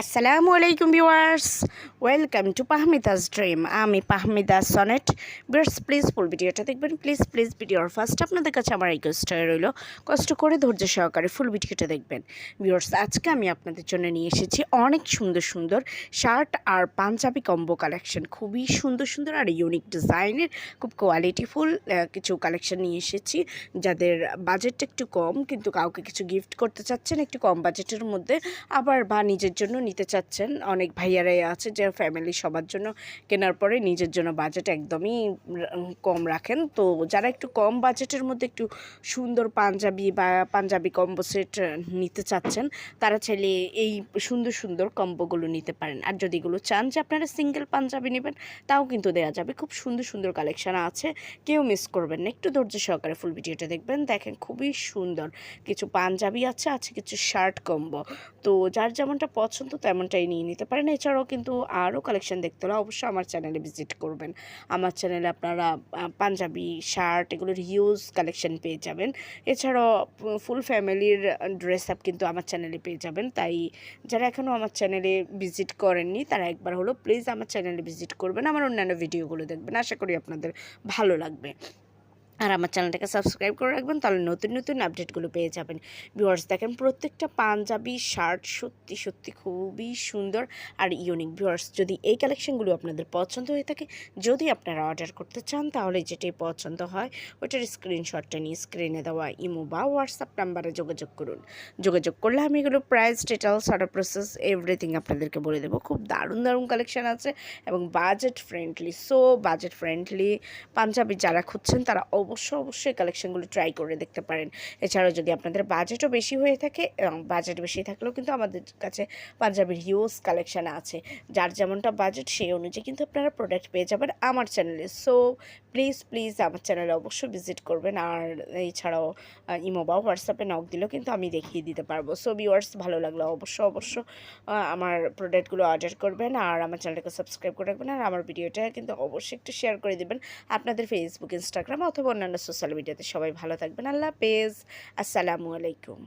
আসসালামু আলাইকুম viewers, welcome to পাহমিদাস dream. আমি পাহমিদা সনেট। ভিউয়ার্স প্লিজ ফুল ভিডিওটা দেখবেন, প্লিজ ভিডিওর ফার্স্ট আপনাদের কাছে আমার রিকোয়েস্ট রইল, কষ্ট করে ধৈর্য সহকারে ফুল ভিডিওটা দেখবেন। ভিউয়ার্স আজকে আমি আপনাদের জন্য নিয়ে এসেছি অনেক সুন্দর সুন্দর শার্ট আর পাঞ্জাবি কম্বো কালেকশন, খুবই সুন্দর সুন্দর আর ইউনিক ডিজাইনের খুব কোয়ালিটিফুল কিছু কালেকশন নিয়ে এসেছি। যাদের বাজেটটা একটু কম কিন্তু কাউকে কিছু গিফট করতে চাচ্ছেন একটু কম বাজেটের মধ্যে, আবার বা নিজের জন্য নিতে চাচ্ছেন, অনেক ভাইয়ারাই আছে যে ফ্যামিলি সবার জন্য কেনার পরে নিজের জন্য বাজেট একদমই কম রাখেন। তো যারা একটু কম বাজেটের মধ্যে একটু সুন্দর পাঞ্জাবি বা পাঞ্জাবি কম্বো সেট নিতে চাচ্ছেন, তারা চাইলে এই সুন্দর সুন্দর কম্বোগুলো নিতে পারেন। আর যদি এগুলো চান যে আপনারা সিঙ্গেল পাঞ্জাবি নেবেন, তাও কিন্তু দেওয়া যাবে। খুব সুন্দর সুন্দর কালেকশান আছে, কেউ মিস করবেন না। একটু ধৈর্য সহকারে ফুল ভিডিওটা দেখবেন। দেখেন খুবই সুন্দর কিছু পাঞ্জাবি আছে কিছু শার্ট কম্বো। তো যার যেমনটা পছন্দ তেমনটাই নিয়ে নিতে পারেন। এছাড়াও কিন্তু আরও কালেকশন দেখতে হলে অবশ্যই আমার চ্যানেলে ভিজিট করবেন। আমার চ্যানেলে আপনারা পাঞ্জাবি শার্ট এগুলোর হিউজ কালেকশন পেয়ে যাবেন। এছাড়াও ফুল ফ্যামিলির ড্রেস আপ কিন্তু আমার চ্যানেলে পেয়ে যাবেন। তাই যারা এখনও আমার চ্যানেলে ভিজিট করেননি তারা একবার হলো প্লিজ আমার চ্যানেলে ভিজিট করবেন, আমার অন্যান্য ভিডিওগুলো দেখবেন। আশা করি আপনাদের ভালো লাগবে। আর আমার চ্যানেলটাকে সাবস্ক্রাইব করে রাখবেন, তাহলে নতুন নতুন আপডেটগুলো পেয়ে যাবেন। ভিউয়ার্স দেখেন প্রত্যেকটা পাঞ্জাবি শার্ট সত্যি সত্যি খুবই সুন্দর আর ইউনিক। ভিউয়ার্স যদি এই কালেকশনগুলো আপনাদের পছন্দ হয়ে থাকে, যদি আপনারা অর্ডার করতে চান, তাহলে যেটাই পছন্দ হয় ওটার স্ক্রিনশটটা নিয়ে স্ক্রিনে দেওয়া ইমো বা হোয়াটসঅ্যাপ নাম্বারে যোগাযোগ করুন। যোগাযোগ করলে আমি এগুলো price, details, order process everything আপনাদেরকে বলে দেবো। খুব দারুণ দারুণ কালেকশান আছে এবং budget friendly. So budget friendly পাঞ্জাবি যারা খুঁজছেন তারা অবশ্যই কালেকশনগুলো ট্রাই করে দেখতে পারেন। এছাড়াও যদি আপনাদের বাজেটও বেশি হয়ে থাকে, বাজেট বেশি থাকলেও কিন্তু আমাদের কাছে পাঞ্জাবির হিউজ কালেকশান আছে। যার যেমনটা বাজেট সেই অনুযায়ী কিন্তু আপনারা প্রোডাক্ট পেয়ে যাবেন আমার চ্যানেলে। সো প্লিজ আমার চ্যানেলে অবশ্যই ভিজিট করবেন। আর এছাড়াও ইমো বা হোয়াটসঅ্যাপে নক দিলেও কিন্তু আমি দেখিয়ে দিতে পারবো। সো ভিউয়ার্স ভালো লাগলো অবশ্য আমার প্রোডাক্টগুলো অর্ডার করবেন আর আমার চ্যানেলটাকে সাবস্ক্রাইব করে রাখবেন। আর আমার ভিডিওটা কিন্তু অবশ্যই একটু শেয়ার করে দেবেন আপনাদের ফেসবুক, ইনস্টাগ্রাম অথবা অন্যান্য সোশ্যাল মিডিয়াতে। সবাই ভালো থাকবেন। আল্লাহ হাফেজ, আসসালামু আলাইকুম।